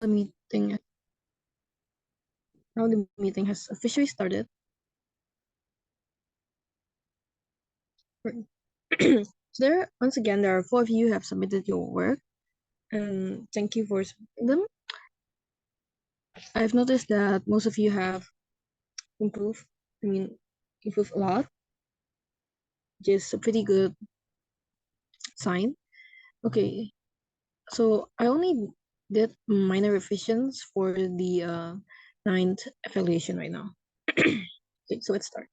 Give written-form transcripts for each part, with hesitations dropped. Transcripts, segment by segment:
the meeting has officially started. So once again, there are 4 of you who have submitted your work, and thank you for submitting them. I've noticed that most of you have improved. Improved a lot, which is a pretty good sign. Okay, so I only did minor revisions for the 9th evaluation right now. Okay, so let's start.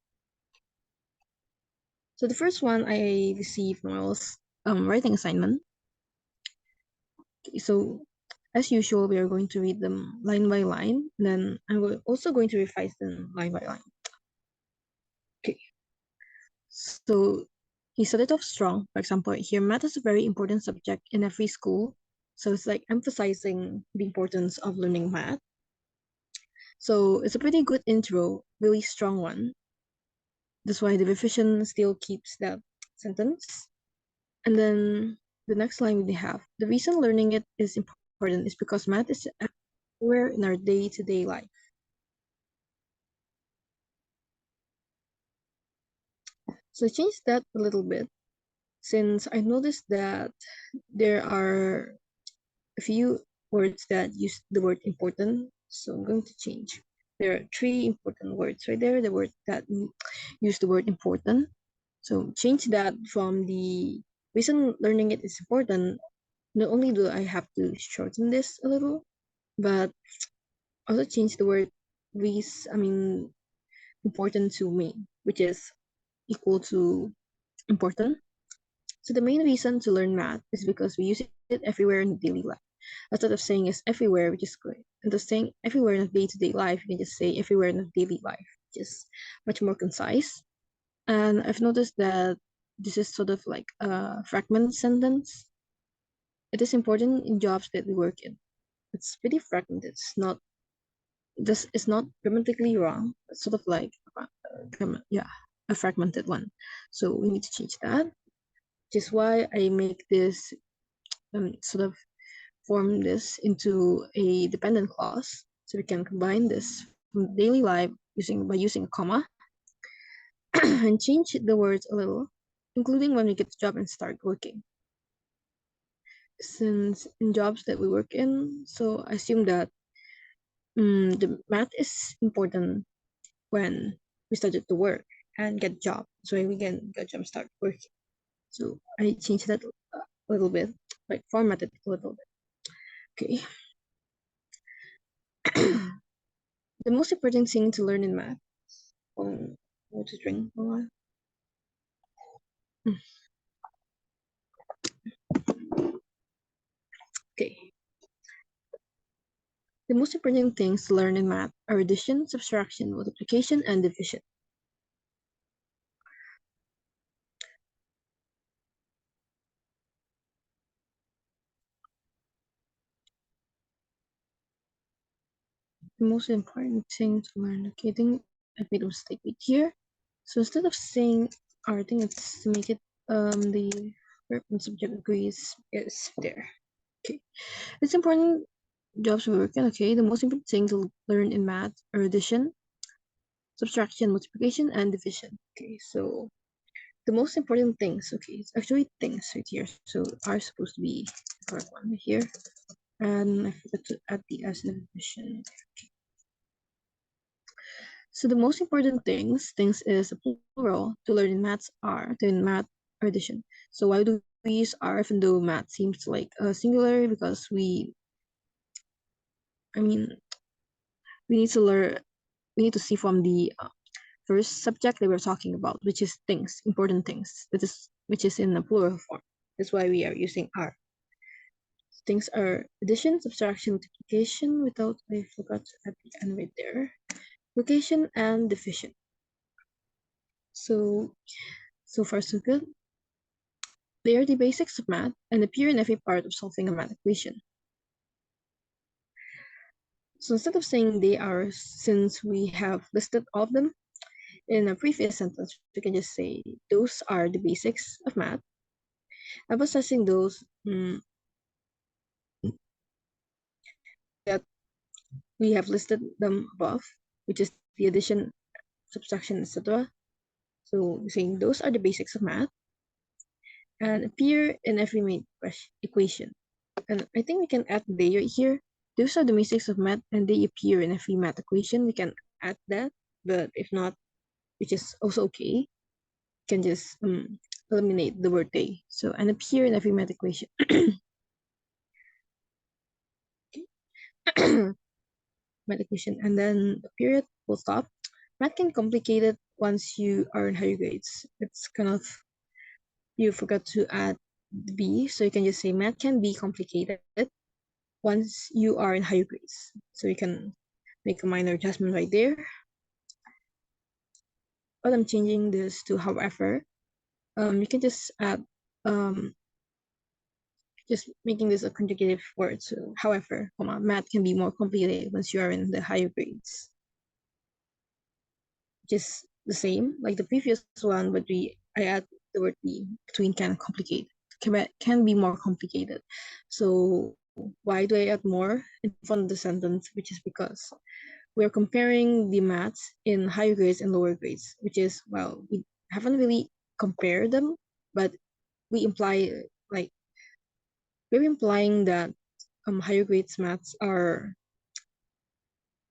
So the first one I received was writing assignment. Okay, so as usual, we are going to read them line by line. Then I'm also going to revise them line by line. Okay, so he started off strong. For example, here, math is a very important subject in every school. So it's like emphasizing the importance of learning math. So it's a pretty good intro, really strong one. That's why the revision still keeps that sentence. And then the next line we have, the reason learning it is important is because math is everywhere in our day-to-day life. So I changed that a little bit since I noticed that there are a few words that use the word important. So I'm going to change. There are 3 important words right there, the word that use the word important. So change that from the reason learning it is important. Not only do I have to shorten this a little, but also change the word important to main, which is equal to important. So the main reason to learn math is because we use it everywhere in daily life. Instead of saying it's everywhere, which is good. Instead of saying everywhere in day-to-day life, you can just say everywhere in daily life, which is much more concise. And I've noticed that this is sort of like a fragment sentence. It is important in jobs that we work in. It's pretty fragmented. This is not grammatically wrong. It's sort of like a fragmented one. So we need to change that. Which is why I make this sort of form this into a dependent clause. So we can combine this from daily life by using a comma and change the words a little, including when we get the job and start working. Since in jobs that we work in, so I assume that the math is important when we started to work and get a job. So we can get a job and start working. So I changed that a little bit, like formatted a little bit. Okay. The most important thing to learn in math. What to drink? Okay. The most important things to learn in math are addition, subtraction, multiplication, and division. The most important thing to learn. Okay, I think I made a mistake right here. So instead of saying R, I think it's to make it the verb and subject agrees is there. Okay. It's important jobs we work in. Okay, the most important thing to learn in math are addition, subtraction, multiplication, and division. Okay, so the most important things, okay, it's actually things right here. So are supposed to be the correct one right here. And I forgot to add the S in division. Okay. So the most important things is a plural to learn in maths are to in math or addition. So why do we use are even though math seems like a singular? Because we need to learn, we need to see from the first subject that we're talking about, which is things, important things. Which is in a plural form. That's why we are using are. Things are addition, subtraction, multiplication without, I forgot to add the N right there. Multiplication and division. So far so good. They are the basics of math and appear in every part of solving a math equation. So instead of saying they are, since we have listed all of them in a previous sentence, we can just say those are the basics of math. Emphasizing those that We have listed them above, which is the addition, subtraction, etc. So saying those are the basics of math and appear in every math equation. And I think we can add they right here. Those are the basics of math and they appear in every math equation. We can add that, but if not, which is also okay, you can just eliminate the word they. So and appear in every math equation. Math equation and then the period will stop. Math can be complicated once you are in higher grades. It's kind of you forgot to add the B, so you can just say math can be complicated once you are in higher grades. So you can make a minor adjustment right there. But I'm changing this to however. You can just add just making this a conjugative word. So however, math can be more complicated once you are in the higher grades. Just the same like the previous one, but I add the word be between can complicate can be more complicated. So why do I add more in front of the sentence? Which is because we're comparing the maths in higher grades and lower grades, which is well, we haven't really compared them, but we imply like we're implying that higher grades maths are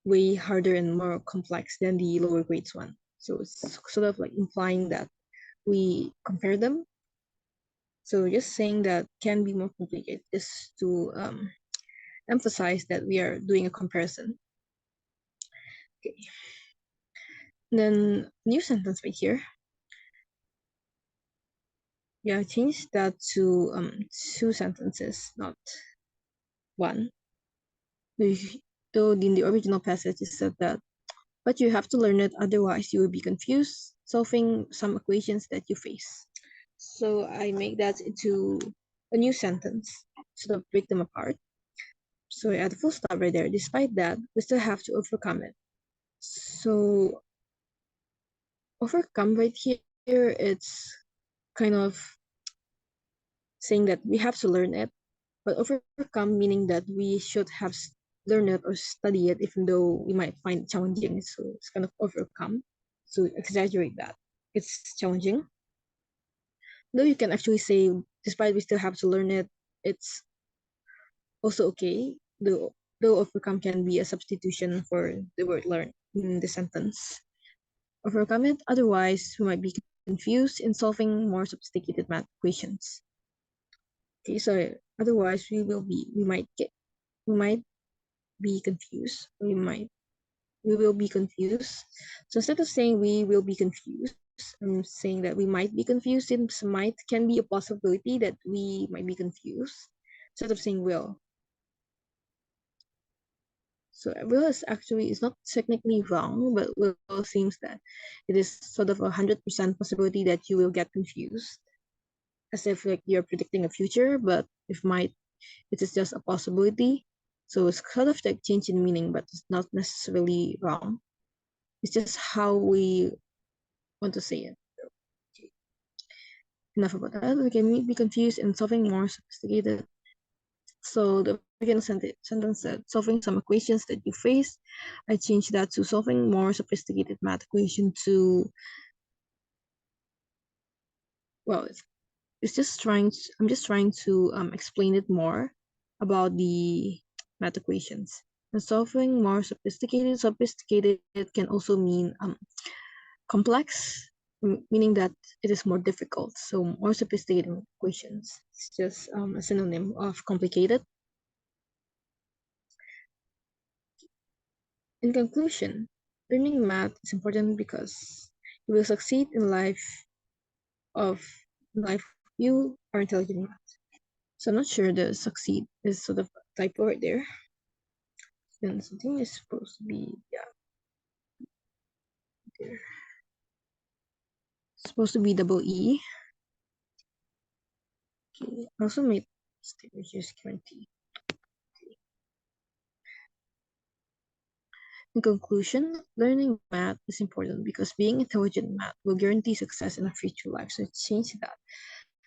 way harder and more complex than the lower grades one. So it's sort of like implying that we compare them. So just saying that can be more complicated just to emphasize that we are doing a comparison. Okay. And then new sentence right here. Yeah, change that to two sentences, not one. Though in the original passage it said that, but you have to learn it, otherwise you will be confused solving some equations that you face. So I make that into a new sentence, sort of break them apart. So I add a full stop right there. Despite that, we still have to overcome it. So overcome right here, it's kind of saying that we have to learn it, but overcome meaning that we should have learned it or study it, even though we might find it challenging. So it's kind of overcome. So exaggerate that. It's challenging. Though you can actually say, despite we still have to learn it, it's also okay. Though overcome can be a substitution for the word learn in the sentence. Overcome it, otherwise we might be confused in solving more sophisticated math equations. Okay, so otherwise we might be confused. We will be confused. So instead of saying we will be confused, I'm saying that we might be confused, since might can be a possibility that we might be confused. Instead of saying will. So will is actually is not technically wrong, but will seems that it is sort of 100% possibility that you will get confused, as if like you're predicting a future, but if might, it is just a possibility. So it's kind of like change in meaning, but it's not necessarily wrong. It's just how we want to say it. Okay. Enough about that. We can be confused and solving more sophisticated. So the original sentence said, solving some equations that you face. I changed that to solving more sophisticated math equation to, well, it's just I'm just trying to explain it more about the math equations. And solving more sophisticated can also mean complex, meaning that it is more difficult. So more sophisticated equations. It's just a synonym of complicated. In conclusion, learning math is important because you will succeed in of life you are intelligent in math. So I'm not sure the succeed is sort of a typo right there. Then something is supposed to be there. It's supposed to be double E. Okay. I also made mistake which is guarantee. In conclusion, learning math is important because being intelligent in math will guarantee success in a future life. So change that.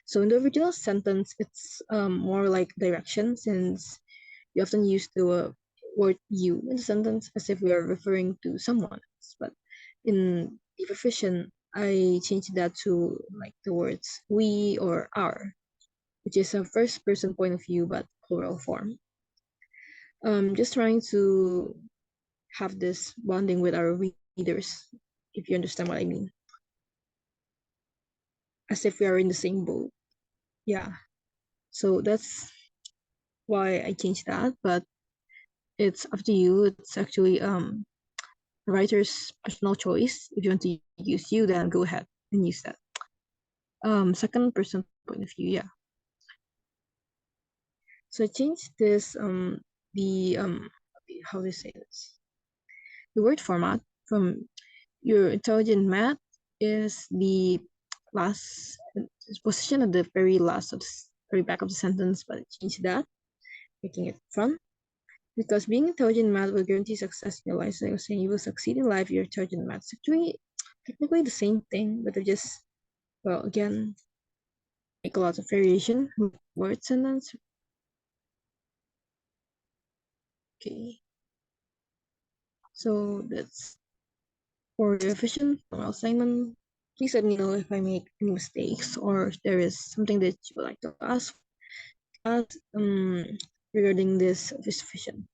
So in the original sentence, it's more like direction, since you often use the word you in the sentence as if we are referring to someone else. But in the profession, I changed that to like the words we or our, which is a first person point of view but plural form. Just trying to have this bonding with our readers, if you understand what I mean, as if we are in the same boat. Yeah. So that's why I changed that, but it's up to you. It's actually writer's personal choice. If you want to use you, then go ahead and use that. Second person point of view, yeah. So I changed this the how do you say this? The word format from your intelligent math is the last position at the very last of the very back of the sentence, but I changed that, making it front. Because being intelligent in math will guarantee success in your life. So I was saying you will succeed in life if you're intelligent in math. It's actually technically the same thing, but I just, well, again, make a lot of variation with word sentence. Okay. So that's for the revision for our assignment. Please let me know if I make any mistakes or if there is something that you would like to ask regarding this revision.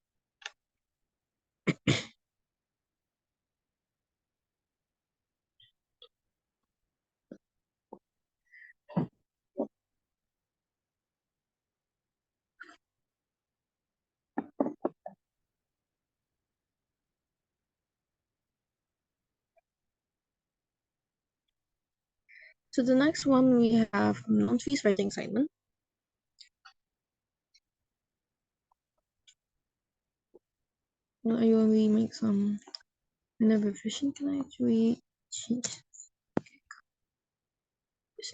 So the next one we have non-fees writing assignment. I only make some in a revision. Can I actually change this?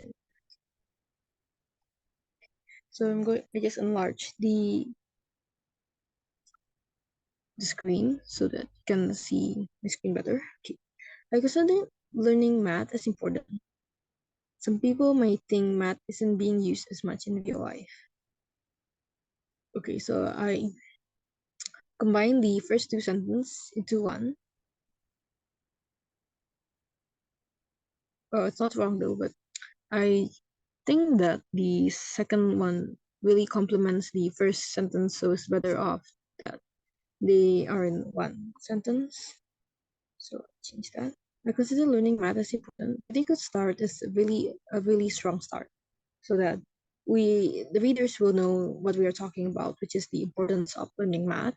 So I just enlarge the screen so that you can see the screen better. Okay. I consider learning math as important. Some people might think math isn't being used as much in real life. Okay, so I combine the first two sentences into one. Well, it's not wrong though, but I think that the second one really complements the first sentence, so it's better off that they are in one sentence. So I change that. I consider learning math as important. I think a start is a really strong start, so that the readers will know what we are talking about, which is the importance of learning math.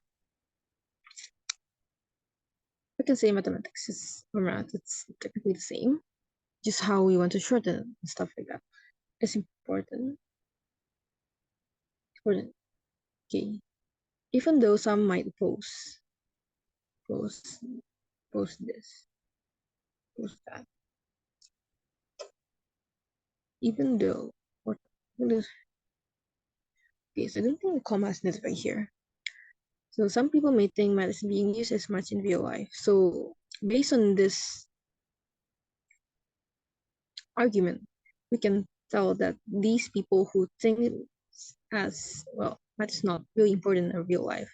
We can say mathematics is or math, it's technically the same, just how we want to shorten it and stuff like that. It's important. Important. Okay. Even though some might post, post this, post that. Even though, or okay, so I don't think the comma is necessary right here. So some people may think math is being used as much in real life. So based on this argument, we can tell that these people who think as well, math is not really important in real life,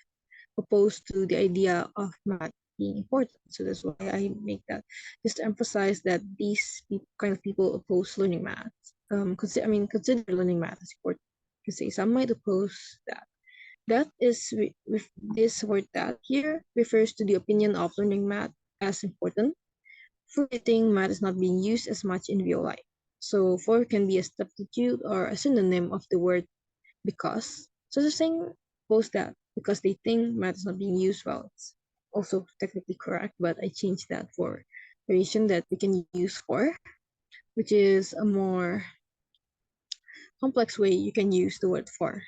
opposed to the idea of math being important. So that's why I make that, just to emphasize that these kind of people oppose learning math. Consider learning math as important. You say some might oppose that. That is with this word that here refers to the opinion of learning math as important. For the thing math is not being used as much in real life. So for can be a substitute or a synonym of the word because. So the saying post that because they think math is not being used well. It's also technically correct, but I changed that for variation that we can use for, which is a more complex way you can use the word for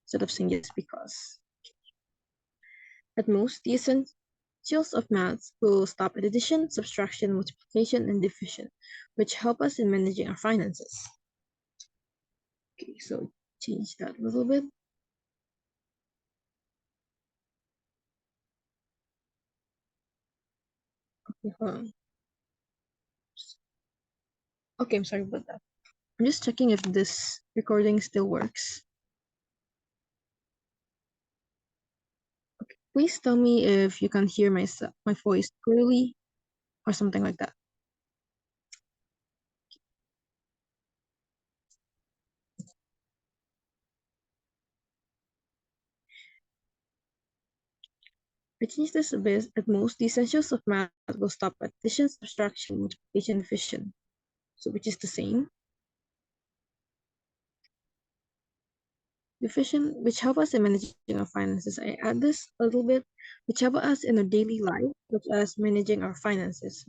instead of saying just because. At most, the essentials of maths will stop at addition, subtraction, multiplication, and division, which help us in managing our finances. Okay, so change that a little bit. Okay, hold on. Okay, I'm sorry about that. I'm just checking if this recording still works. Please tell me if you can hear my voice clearly or something like that. I changed this a bit. At most, the essentials of math will stop at addition, subtraction, multiplication, division. So which is the same. Division, which help us in managing our finances. I add this a little bit, which help us in our daily life, such as managing our finances.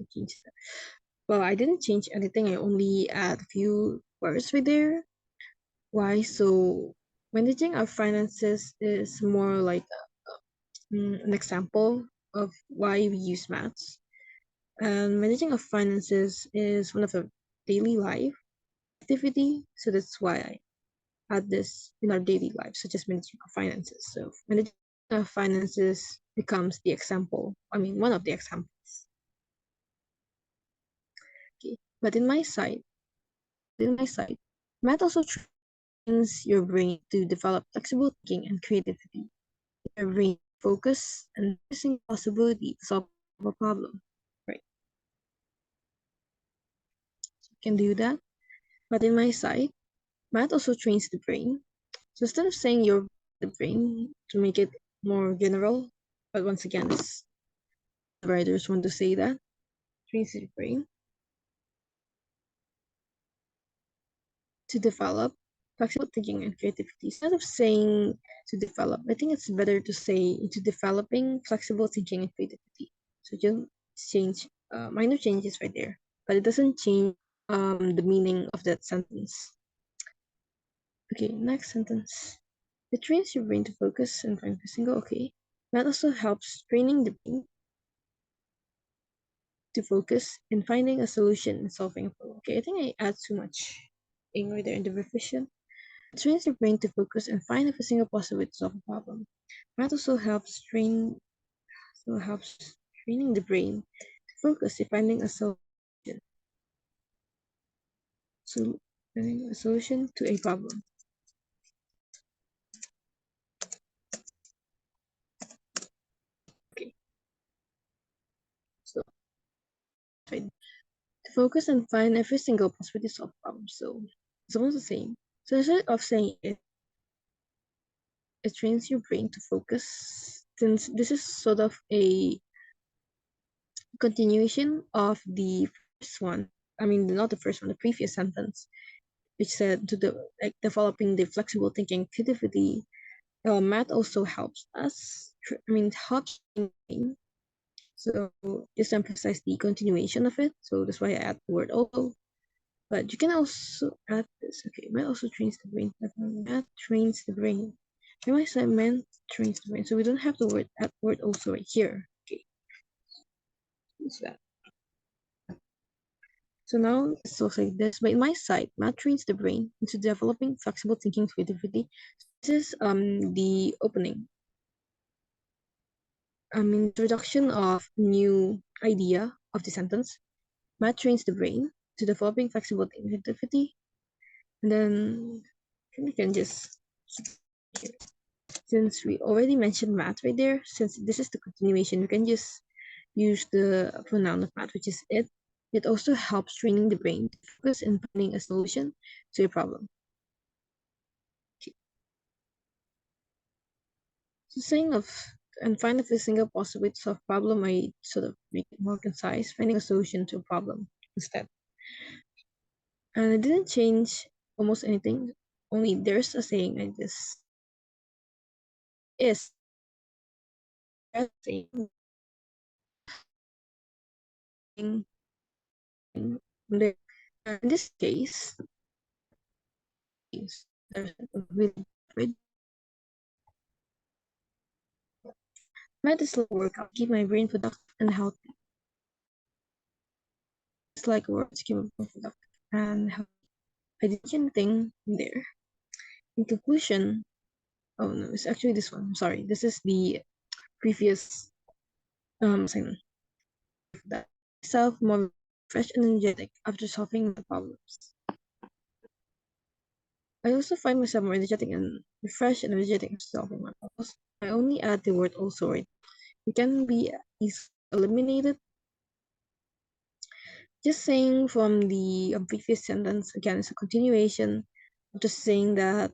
Well, I didn't change anything. I only add a few words right there. Why? So managing our finances is more like an example of why we use maths. And managing our finances is one of the daily life activity. So that's why I add this in our daily life, such as managing our finances. So managing our finances becomes the example. I mean, one of the examples. Okay. But in my side, math also trains your brain to develop flexible thinking and creativity. Your brain focus and noticing possibility to solve a problem. Right. You can do that. But in my side, math also trains the brain. So instead of saying your the brain to make it more general, but once again, it's the writers want to say that trains the brain to develop flexible thinking and creativity. Instead of saying to develop, I think it's better to say into developing flexible thinking and creativity. So just change minor changes right there, but it doesn't change the meaning of that sentence. Okay, next sentence. It trains your brain to focus and find a single. Okay, that also helps training the brain to focus and finding a solution and solving a problem. Okay, I think I add too much ing right there in the revision. It trains your brain to focus and find every single possible way to solve a problem. Math also helps training the brain to focus and finding a solution. So finding a solution to a problem. Okay. So to focus and find every single possible way to solve a problem. So it's almost the same. So instead of saying it trains your brain to focus. Since this is sort of a continuation of the first one, I mean, not the first one, the previous sentence, which said to the like developing the flexible thinking creativity. Math also helps us. Helps in brain. So just to emphasize the continuation of it. So that's why I add the word also. But you can also add this. Okay, math also trains the brain. Math trains the brain. Remember I said math trains the brain. So we don't have the word also right here. Okay, what's that? So now it's also like this. But in my side, math trains the brain into developing flexible thinking creativity. This is the opening. Introduction of new idea of the sentence. Math trains the brain to developing flexible thinking creativity. And then we can just since we already mentioned math right there, since this is the continuation, we can just use the pronoun of math, which is it. It also helps training the brain to focus and finding a solution to a problem. Okay. So saying of and find every single possible way to solve a problem, I sort of make it more concise, finding a solution to a problem instead. And I didn't change almost anything. Only there's a saying I just is saying in this case with might as well work out, keep my brain productive and healthy. It's like work to keep my brain productive and healthy. I didn't anything there. In conclusion, oh no, it's actually this one. I'm sorry. This is the previous assignment. That self more fresh and energetic after solving the problems. I also find myself more energetic and refreshed and energetic after solving my problems. I only add the word also right it can be easily eliminated. Just saying from the previous sentence again, it's a continuation of just saying that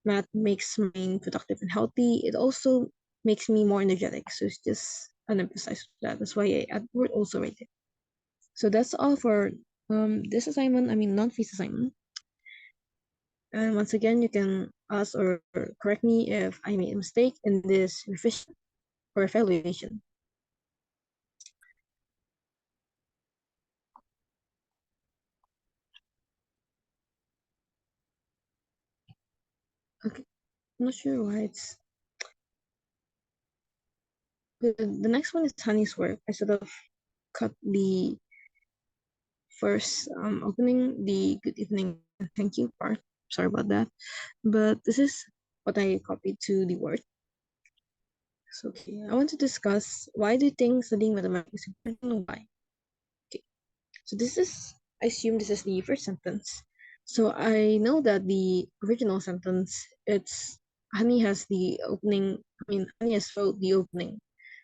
math makes my brain productive and healthy. It also makes me more energetic. So it's just an emphasize that. That's why I add the word also right there. So that's all for this assignment. I mean non-feast assignment. And once again, you can ask or correct me if I made a mistake in this revision or evaluation. Okay, I'm not sure why it's the next one is Honey's work. I sort of cut the first opening, the good evening thank you part. Sorry about that. But this is what I copied to the Word. So okay, I want to discuss why do you think studying mathematics is important and why? Okay, so this is I assume this is the first sentence. So I know that the original sentence it's Honey has the opening. I mean, Honey has wrote the opening,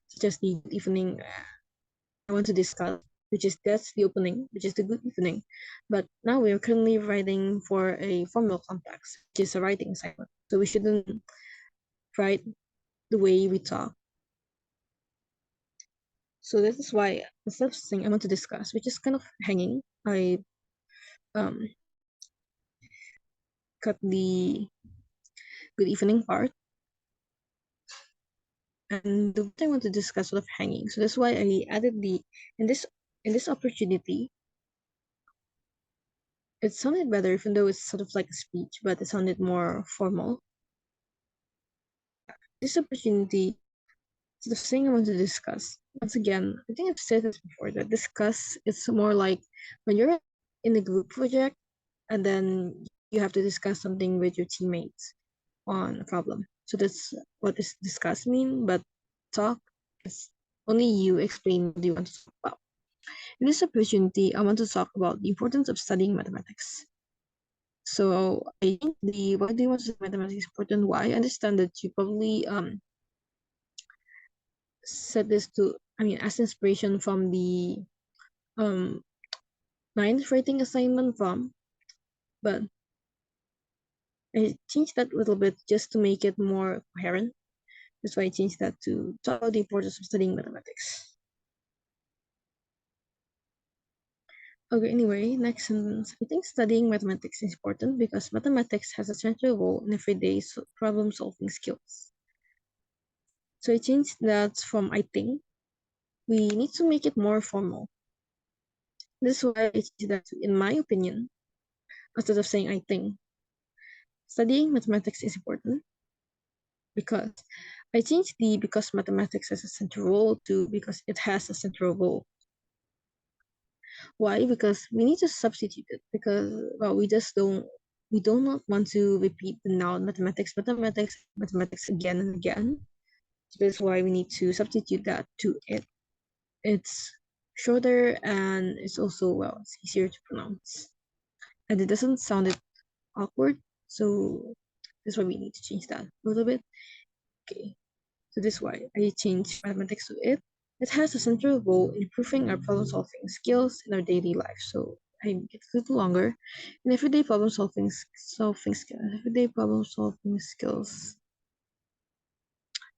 such as the good evening I want to discuss, which is that's the opening, which is the good evening. But now we are currently writing for a formal context, which is a writing assignment. So we shouldn't write the way we talk. So this is why the first thing I want to discuss, which is kind of hanging, I um cut the good evening part. And the what I want to discuss sort of hanging. So that's why I added the in this opportunity. It sounded better, even though it's sort of like a speech, but it sounded more formal. This opportunity is the thing I want to discuss. Once again, I think I've said this before that discuss it's more like when you're in a group project and then you have to discuss something with your teammates on a problem. So that's what this discuss mean, but talk is only you explain what you want to talk about. In this opportunity, I want to talk about the importance of studying mathematics. So I think the why do you want to study mathematics is important? Why? I understand that you probably said this to as inspiration from the um ninth writing assignment from, but I changed that a little bit just to make it more coherent. That's why I changed that to talk about the importance of studying mathematics. Okay, anyway, next sentence. I think studying mathematics is important because mathematics has a central role in everyday problem solving skills. So I changed that from I think. We need to make it more formal. This is why I changed that to in my opinion, instead of saying I think. Studying mathematics is important because I changed the because mathematics has a central role to because it has a central role. Why? Because we need to substitute it because well we do not want to repeat the noun mathematics again and again. So that's why we need to substitute that to it. It's shorter and it's also well it's easier to pronounce. And it doesn't sound it awkward. So that's why we need to change that a little bit. Okay. So this is why I changed mathematics to it. It has a central role in improving our problem solving skills in our daily life. So I make it a little longer. In everyday problem solving skills.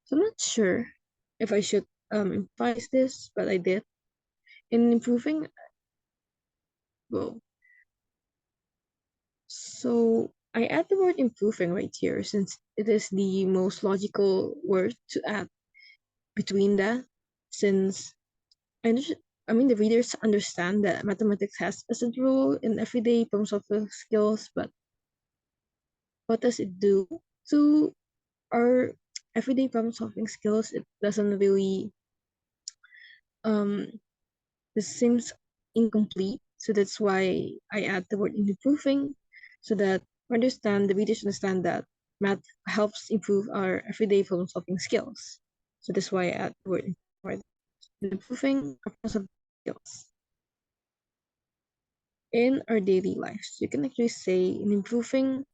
So I'm not sure if I should emphasize this, but I did. In improving, well, so I add the word improving right here since it is the most logical word to add between that since the readers understand that mathematics has a central role in everyday problem solving skills, but what does it do to our everyday problem solving skills? It doesn't really, um, this seems incomplete. So that's why I add the word improving so that the readers understand that math helps improve our everyday problem solving skills. So that's why I add the word improving our problem solving skills in our daily lives. You can actually say in improving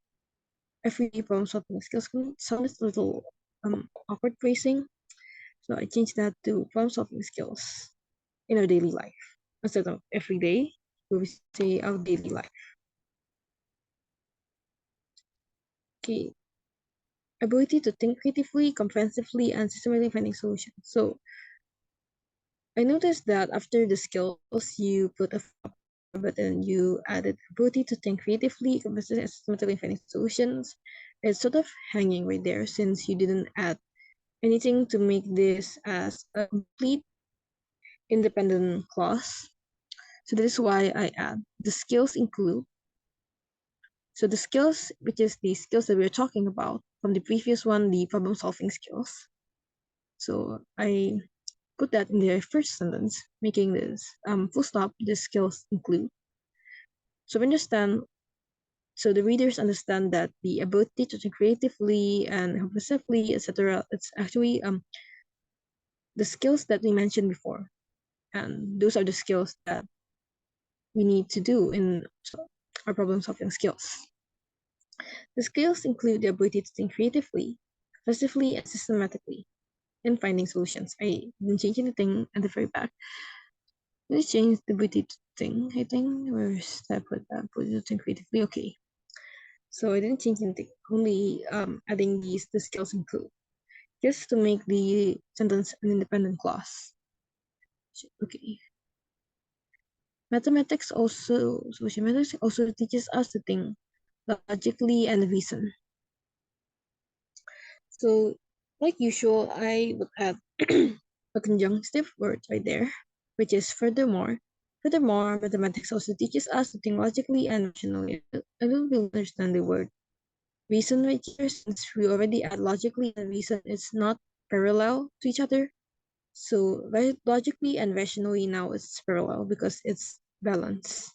everyday problem solving skills can sound a little awkward phrasing. So I changed that to problem solving skills in our daily life instead of every day, we say our daily life. Okay, ability to think creatively, comprehensively, and systematically finding solutions. So I noticed that after the skills, you put a but then you added ability to think creatively, comprehensively, and systematically finding solutions. It's sort of hanging right there since you didn't add anything to make this as a complete independent clause. So this is why I add the skills include. So the skills, which is the skills that we were talking about from the previous one, the problem solving skills. So I put that in the first sentence, making this full stop, the skills include. So we understand, so the readers understand that the ability to think creatively and comprehensively, etc., it's actually the skills that we mentioned before. And those are the skills that we need to do in our problem solving skills. The skills include the ability to think creatively, effectively, and systematically in finding solutions. I didn't change anything at the very back. I changed the ability to think, I think. Where's that put that? Ability to think creatively. Okay. So I didn't change anything, only adding the skills include, just to make the sentence an independent clause. Okay. Mathematics also, social mathematics also teaches us to think logically and reason. So, like usual, I would add a conjunctive word right there, which is furthermore. Furthermore, mathematics also teaches us to think logically and rationally. I don't really understand the word reason right here, since we already add logically and reason. It's not parallel to each other. So logically and rationally now it's parallel because it's balanced.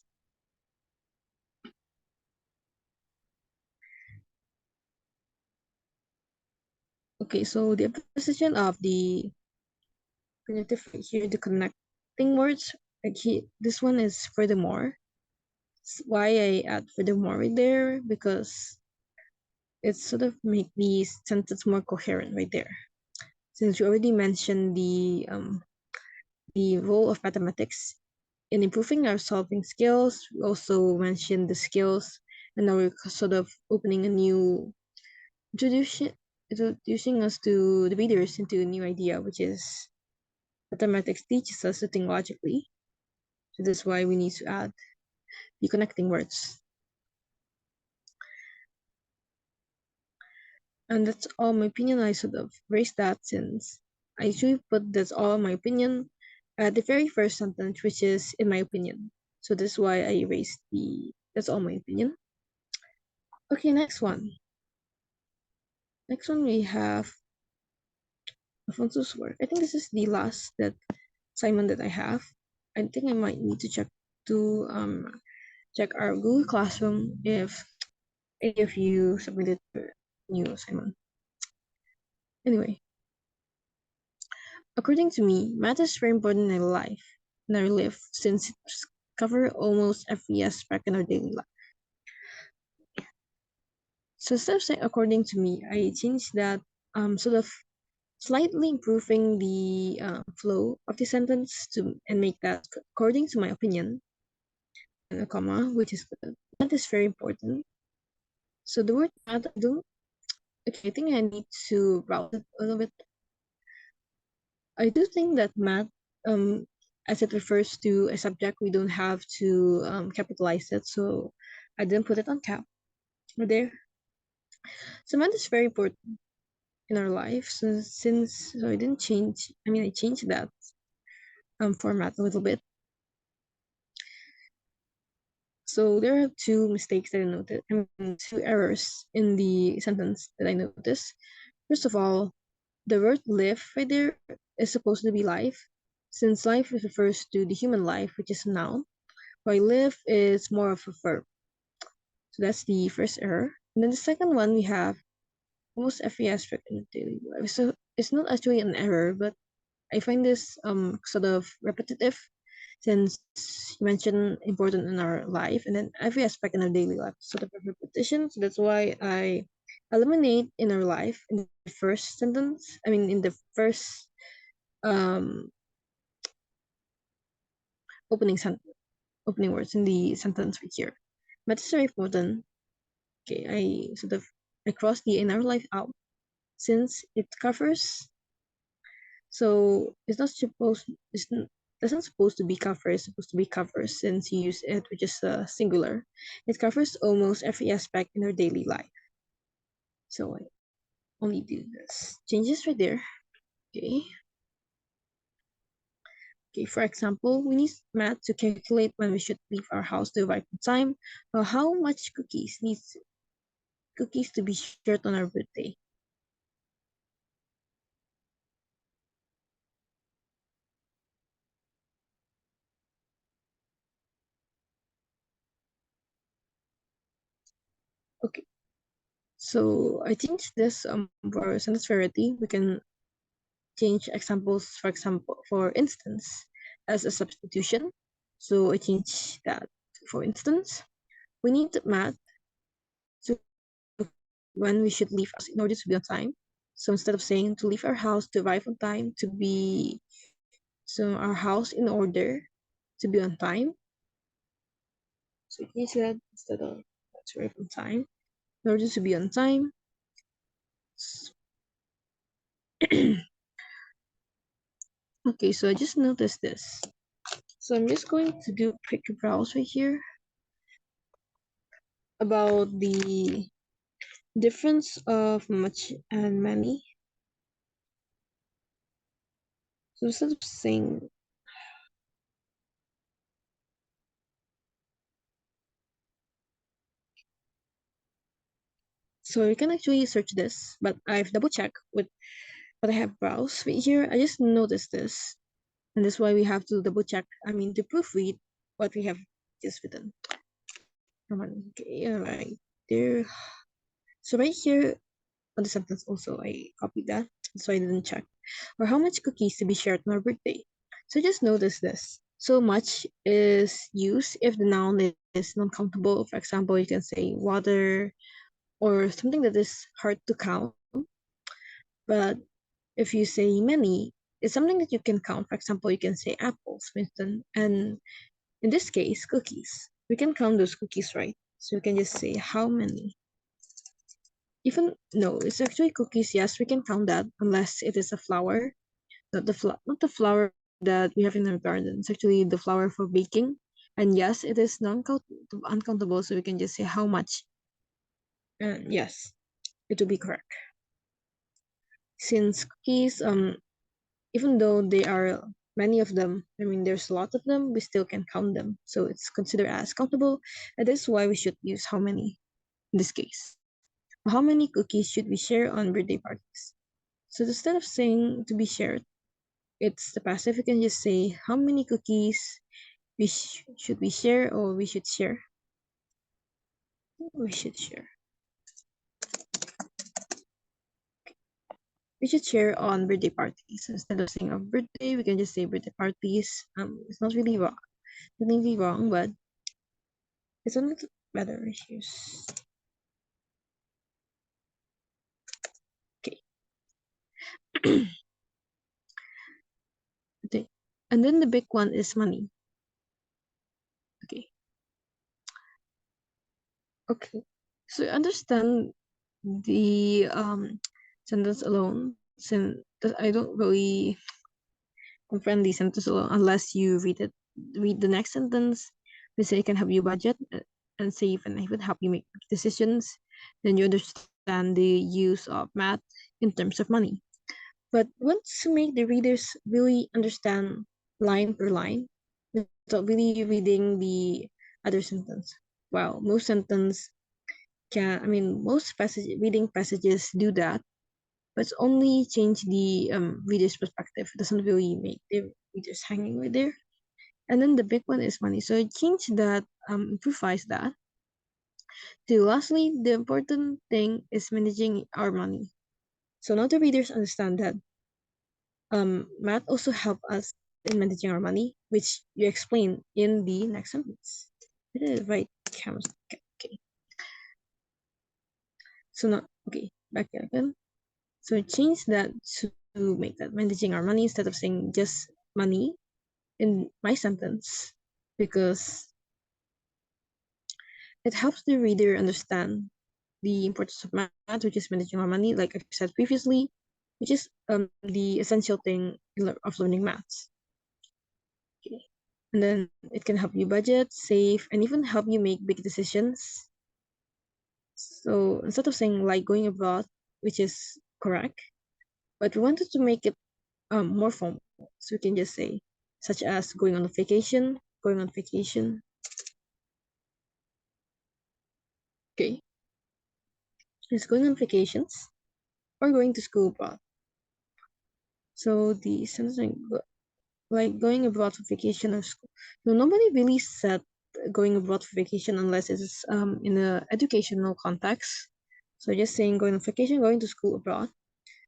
Okay, so the position of the connective right here, the connecting words, like this one is furthermore. Why I add furthermore right there, because it sort of make the sentence more coherent right there. Since we already mentioned the role of mathematics in improving our solving skills, we also mentioned the skills, and now we're sort of opening a new introducing us to the readers into a new idea, which is mathematics teaches us to think logically. So that's why we need to add the connecting words. And that's all my opinion. I sort of raised that since I usually put that's all my opinion at the very first sentence, which is in my opinion. So that's why I raised that's all my opinion. Okay, next one. Next one we have Alfonso's work. I think this is the last that assignment that I have. I think I might need to check our Google Classroom if you submitted a new assignment. Anyway, according to me, math is very important in our life, in our life, since it covers almost every aspect in our daily life. So instead of saying according to me, I changed that sort of slightly improving the flow of the sentence to and make that according to my opinion, and a comma, which is math is very important. So the word math, I don't. Okay, I think I need to route it a little bit. I do think that math, as it refers to a subject, we don't have to capitalize it. So I didn't put it on cap there. So math is very important in our life. So so I didn't change. I mean, I changed that format a little bit. So there are two mistakes that I noted. I mean, two errors in the sentence that I noticed. First of all, the word live right there is supposed to be life, since life refers to the human life, which is a noun, while live is more of a verb. So that's the first error. And then the second one, we have almost every aspect in daily life. So it's not actually an error, but I find this sort of repetitive, since you mentioned important in our life, and then every aspect in our daily life sort of a repetition. So that's why I eliminate in our life in the first sentence. I mean, in the first um opening opening words in the sentence right here. But it's very important. Okay, I cross the inner life out since it covers. So it's not supposed it's n- doesn't supposed to be cover. It's supposed to be cover since you use it, which is singular. It covers almost every aspect in our daily life. So I only do this changes right there. Okay. Okay, for example, we need math to calculate when we should leave our house to arrive on time, or how much cookies to be shared on our birthday. Okay, so I changed this for sentence variety. We can change examples, for example, for instance, as a substitution. So I change that. For instance, we need math to when we should leave us in order to be on time. So instead of saying to leave our house to arrive on time, to be so our house in order to be on time. So he said instead of to arrive on time, in order to be on time. Okay, so I just noticed this. So I'm just going to do a quick browse right here about the difference of much and many. So instead of saying, so you can actually search this, but I've double checked with what I have browsed right here. I just noticed this, and that's why we have to double check. I mean, to proofread what we have just written. Come on, okay, all right, there. So right here on the sentence also, I copied that, so I didn't check. Or how much cookies to be shared on our birthday. So just notice this. So much is used if the noun is non-countable. For example, you can say water or something that is hard to count. But if you say many, it's something that you can count. For example, you can say apples, for instance. And in this case, cookies. We can count those cookies, right? So we can just say how many. Even no, it's actually cookies. Yes, we can count that unless it is a flower, not the flower that we have in our garden. It's actually the flower for baking. And yes, it is uncountable, so we can just say how much. And yes, it will be correct. Since cookies, even though they are many of them, I mean there's a lot of them, we still can count them. So it's considered as countable, and that's why we should use how many in this case. How many cookies should we share on birthday parties? So instead of saying to be shared, it's the passive. You can just say how many cookies should we share or we should share. We should share. We should share on birthday parties. So instead of saying of birthday, we can just say birthday parties. It's not really wrong. It's not really wrong, but it's a little better issues. Okay. Okay. And then the big one is money. Okay. Okay. So understand the sentence alone, since I don't really comprehend the sentence alone unless you read the next sentence. We say it can help you budget and save, and it would help you make decisions. Then you understand the use of math in terms of money. But once you make the readers really understand line per line, without really reading the other sentence. Well, most reading passages do that, but it's only change the reader's perspective. It doesn't really make the readers hanging right there. And then the big one is money. So I change that, improvise that. To lastly, the important thing is managing our money. So now the readers understand that math also help us in managing our money, which you explain in the next sentence. I did it right, cameras. Okay. So now, okay, back again. So change that make that managing our money instead of saying just money in my sentence, because it helps the reader understand the importance of math, which is managing our money, like I said previously, which is the essential thing of learning maths. Okay. And then it can help you budget, save, and even help you make big decisions. So instead of saying like going abroad, which is correct, but we wanted to make it more formal, so we can just say, such as going on a vacation, going on vacation. Okay, just going on vacations or going to school abroad. So the sentence like going abroad for vacation or school. So nobody really said going abroad for vacation unless it's in a educational context. So just saying going on vacation, going to school abroad.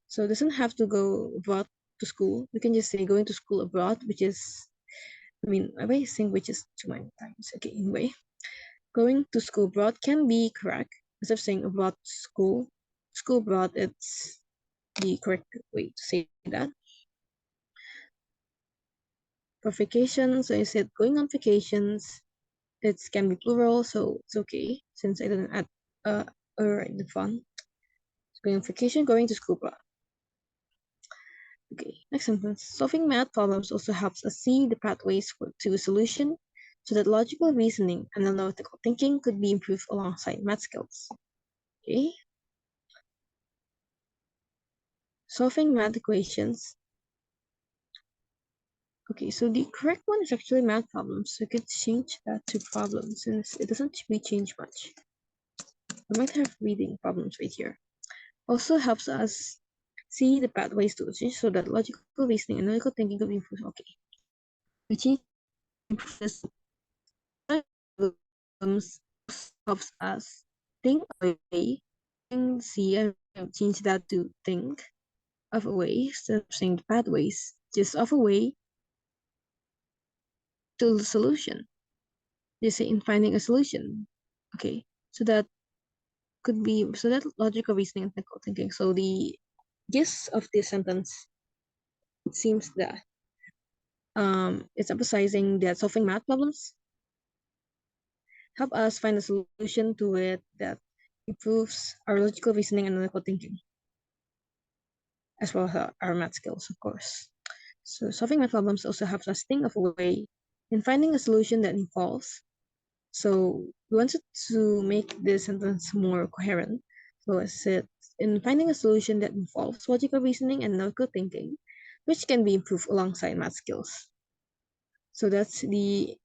So it doesn't have to go abroad to school. We can just say going to school abroad, which is, I mean, I always think which is too many times. Okay, anyway, going to school abroad can be correct. Instead of saying abroad school abroad, it's the correct way to say that. For vacations, so I said going on vacations, it can be plural, so it's okay since I didn't add in the font. So going on vacation, going to school abroad. Okay, next sentence. Solving math problems also helps us see the pathways to a solution so that logical reasoning and analytical thinking could be improved alongside math skills. Okay. Solving math equations. Okay, so the correct one is actually math problems. So we could change that to problems since it doesn't really change much. We might have reading problems right here. Also helps us see the pathways to a solution so that logical reasoning and analytical thinking could be improved. Okay. We change improve this problems helps us think of a way, see and change that to think of a way instead of saying the pathways, just of a way to the solution. Just say in finding a solution. Okay, so that could be so that logical reasoning and technical thinking. So the gist of this sentence seems that it's emphasizing that solving math problems help us find a solution to it that improves our logical reasoning and analytical thinking, as well as our math skills, of course. So solving math problems also helps us think of a way in finding a solution that involves. So we wanted to make this sentence more coherent. So I said, in finding a solution that involves logical reasoning and analytical thinking, which can be improved alongside math skills. So that's the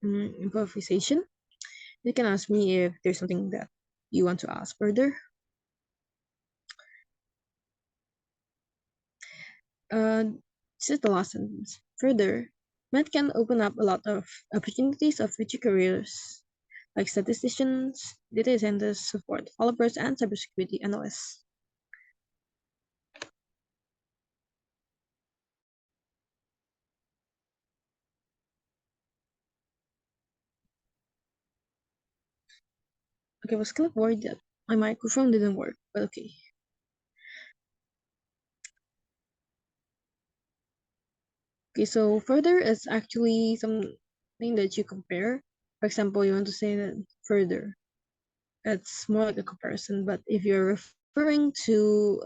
improvisation. You can ask me if there's something that you want to ask further. This is the last sentence. Further, math can open up a lot of opportunities of future careers, like statisticians, data scientists, support developers, and cybersecurity analysts. Okay, I was kind of worried that my microphone didn't work, but okay. Okay, so further is actually something that you compare. For example, you want to say that further. It's more like a comparison, but if you're referring to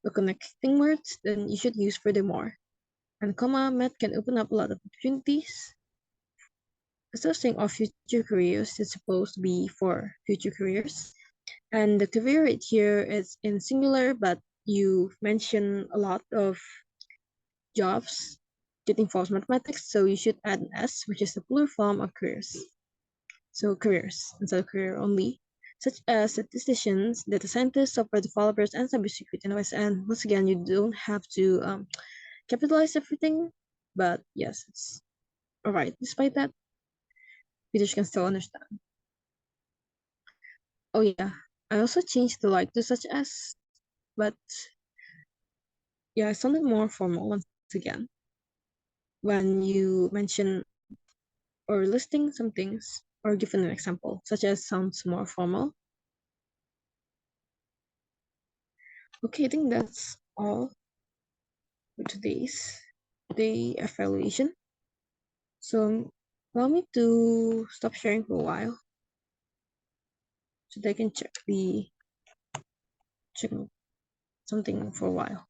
the connecting words, then you should use furthermore. And comma, math can open up a lot of opportunities. Instead of saying of future careers, it's supposed to be for future careers. And the career right here is in singular, but you mention a lot of jobs that involves mathematics, so you should add an S, which is the plural form of careers. So careers instead of career only, such as statisticians, data scientists, software developers, and cybersecurity analysts. And once again, you don't have to capitalize everything, but yes, it's all right. Despite that, readers can still understand. Oh yeah, I also changed the like to such as, but yeah, it sounded more formal once again when you mention or listing some things or given an example, such as sounds more formal. Okay, I think that's all. for today's day evaluation. So allow me to stop sharing for a while so that I can check something for a while.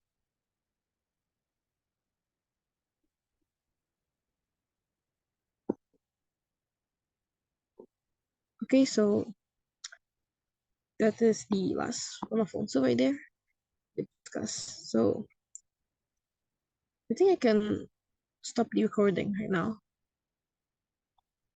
Okay, so that is the last one so right there we discuss. So I think I can stop the recording right now.